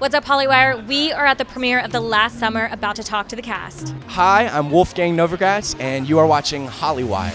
What's up, Hollywire? We are at the premiere of The Last Summer, about to talk to the cast. Hi, I'm Wolfgang Novogratz, and you are watching Hollywire.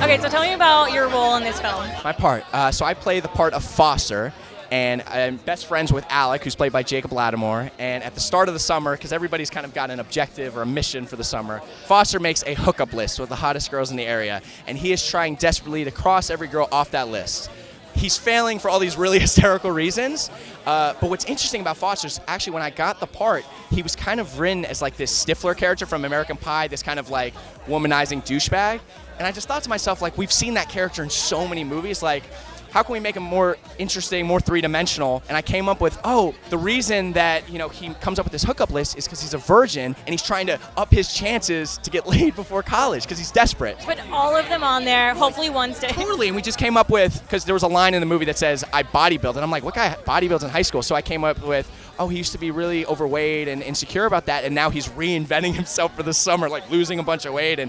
Okay, so tell me about your role in this film. My part. So I play the part of Foster, and I'm best friends with Alec, who's played by Jacob Lattimore. And at the start of the summer, because everybody's kind of got an objective or a mission for the summer, Foster makes a hookup list with the hottest girls in the area, and he is trying desperately to cross every girl off that list. He's failing for all these really hysterical reasons, but what's interesting about Foster is actually when I got the part, he was kind of written as like this Stifler character from American Pie, this kind of like womanizing douchebag. And I just thought to myself, like, we've seen that character in so many movies, like, how can we make him more interesting, more three-dimensional? And I came up with, the reason that, he comes up with this hookup list is because he's a virgin and he's trying to up his chances to get laid before college because he's desperate. Put all of them on there, hopefully one stays. Totally, and we just came up with, because there was a line in the movie that says, I bodybuild, and I'm like, what guy bodybuilds in high school? So I came up with, he used to be really overweight and insecure about that, and now he's reinventing himself for the summer, like losing a bunch of weight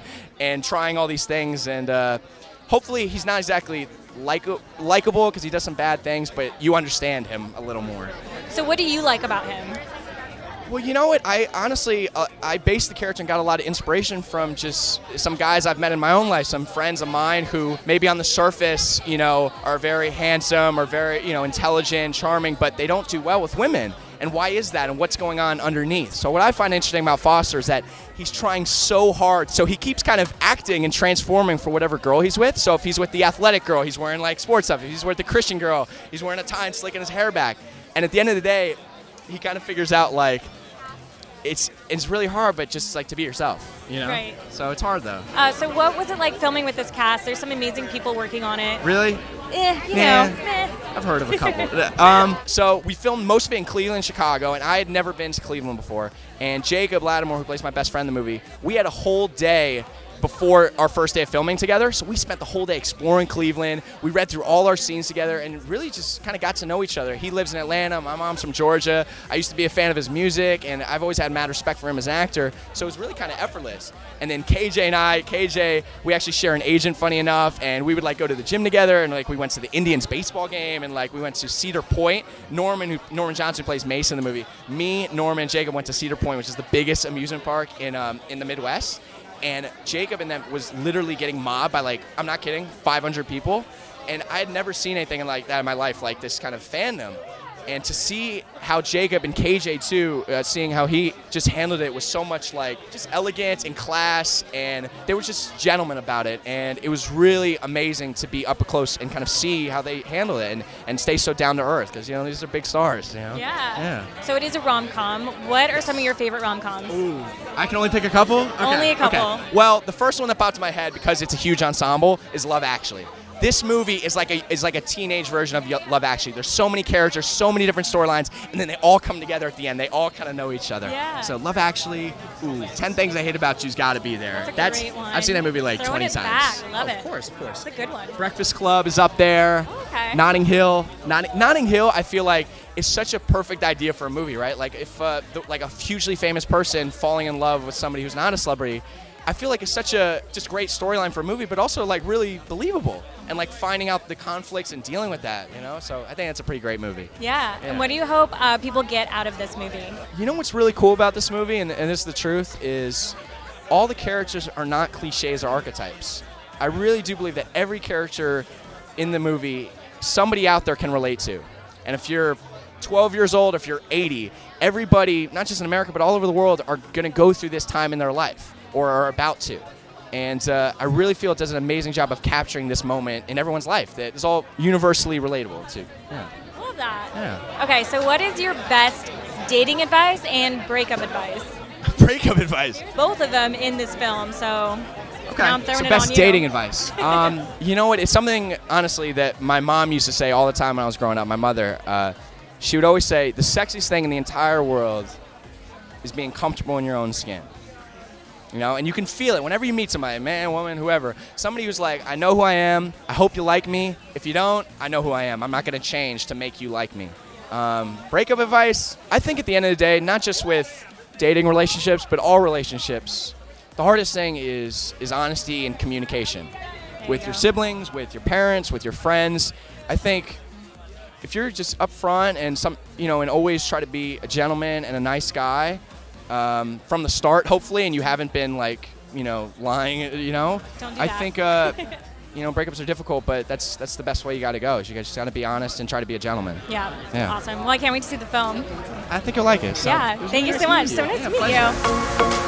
and trying all these things, and hopefully he's not exactly likable because he does some bad things, but you understand him a little more. So what do you like about him? Well, you know what? I honestly, I based the character and got a lot of inspiration from just some guys I've met in my own life, some friends of mine who maybe on the surface, are very handsome or very, intelligent, charming, but they don't do well with women. And why is that? And what's going on underneath? So what I find interesting about Foster is that he's trying so hard. So he keeps kind of acting and transforming for whatever girl he's with. So if he's with the athletic girl, he's wearing like sports stuff. If he's with the Christian girl, he's wearing a tie and slicking his hair back. And at the end of the day, he kind of figures out like, it's really hard, but just like to be yourself, Right. So it's hard though. So what was it like filming with this cast? There's some amazing people working on it. Really? Meh. I've heard of a couple. So we filmed most of it in Cleveland, Chicago, and I had never been to Cleveland before. And Jacob Lattimore, who plays my best friend in the movie, we had a whole day before our first day of filming together, so we spent the whole day exploring Cleveland. We read through all our scenes together and really just kind of got to know each other. He lives in Atlanta, my mom's from Georgia. I used to be a fan of his music, and I've always had mad respect for him as an actor, so it was really kind of effortless. And then KJ, we actually share an agent, funny enough, and we would like go to the gym together, and like we went to the Indians baseball game, and like we went to Cedar Point. Norman Johnson, who plays Mace in the movie, me, Norman, and Jacob went to Cedar Point, which is the biggest amusement park in the Midwest. And Jacob and them was literally getting mobbed by, like, I'm not kidding, 500 people. And I had never seen anything like that in my life, like this kind of fandom. And to see how Jacob and KJ too, seeing how he just handled it was so much like just elegant and class, and they were just gentlemen about it. And it was really amazing to be up close and kind of see how they handle it and stay so down to earth, because these are big stars. Yeah. So it is a rom-com. What are some of your favorite rom-coms? Ooh, I can only pick a couple. Okay. Only a couple. Okay. Well, the first one that popped in my head, because it's a huge ensemble, is Love Actually. This movie is like a teenage version of Love Actually. There's so many characters, so many different storylines, and then they all come together at the end. They all kind of know each other. Yeah. So Love Actually, 10 Things I Hate About You's got to be there. That's a great one. I've seen that movie like Throwing 20 it times. Back. I love it. Of course. It's a good one. Breakfast Club is up there. Okay. Notting Hill. Notting Hill, I feel like, is such a perfect idea for a movie, right? Like if like a hugely famous person falling in love with somebody who's not a celebrity, I feel like it's such a just great storyline for a movie, but also like really believable, and like finding out the conflicts and dealing with that, So I think that's a pretty great movie. Yeah. And what do you hope people get out of this movie? What's really cool about this movie, and this is the truth, is all the characters are not cliches or archetypes. I really do believe that every character in the movie, somebody out there can relate to. And if you're 12 years old, if you're 80, everybody, not just in America, but all over the world, are going to go through this time in their life, or are about to. And I really feel it does an amazing job of capturing this moment in everyone's life that is all universally relatable to. Yeah. Love that. Yeah. Okay, so what is your best dating advice and breakup advice? Breakup advice. Both of them in this film, so okay. now I'm throwing it best on you. dating advice. You know what? It's something, honestly, that my mom used to say all the time when I was growing up. My mother, she would always say, the sexiest thing in the entire world is being comfortable in your own skin. And you can feel it whenever you meet somebody, man, woman, whoever. Somebody who's like, I know who I am. I hope you like me. If you don't, I know who I am. I'm not going to change to make you like me. Breakup advice, I think at the end of the day, not just with dating relationships, but all relationships, the hardest thing is honesty and communication. with your siblings, with your parents, with your friends. I think if you're just upfront and and always try to be a gentleman and a nice guy from the start, hopefully, and you haven't been lying, Don't do I that. think breakups are difficult, but that's the best way you got to go. Is you just got to be honest and try to be a gentleman. Yeah. Yeah. Awesome. Well, I can't wait to see the film. I think you'll like it. So Yeah. it was Thank you nice so to much. meet So nice to meet pleasure. you.